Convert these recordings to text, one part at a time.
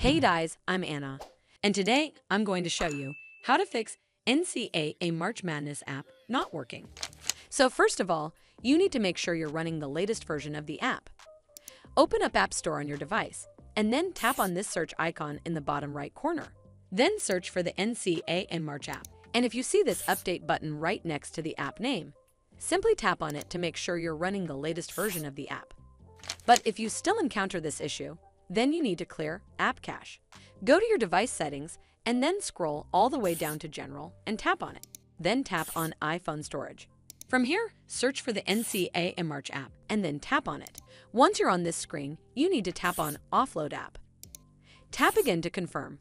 Hey guys, I'm Anna, and today I'm going to show you how to fix NCAA March Madness app not working. So first of all, you need to make sure you're running the latest version of the app. Open up App Store on your device, and then tap on this search icon in the bottom right corner. Then search for the NCAA March app, and if you see this update button right next to the app name, simply tap on it to make sure you're running the latest version of the app. But if you still encounter this issue, then you need to clear App Cache. Go to your device settings and then scroll all the way down to General and tap on it. Then tap on iPhone Storage. From here, search for the NCAA March app and then tap on it. Once you're on this screen, you need to tap on Offload App. Tap again to confirm.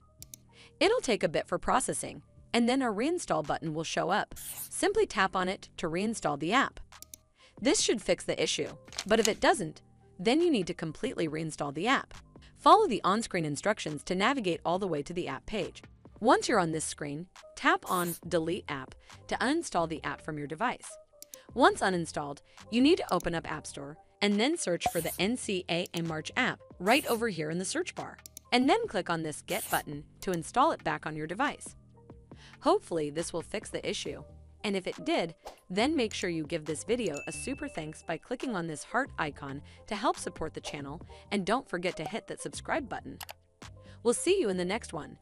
It'll take a bit for processing, and then a Reinstall button will show up. Simply tap on it to reinstall the app. This should fix the issue, but if it doesn't, then you need to completely reinstall the app. Follow the on-screen instructions to navigate all the way to the app page. Once you're on this screen, tap on Delete App to uninstall the app from your device. Once uninstalled, you need to open up App Store and then search for the NCAA March app right over here in the search bar, and then click on this Get button to install it back on your device. Hopefully this will fix the issue, and if it did, then make sure you give this video a super thanks by clicking on this heart icon to help support the channel, and don't forget to hit that subscribe button. We'll see you in the next one.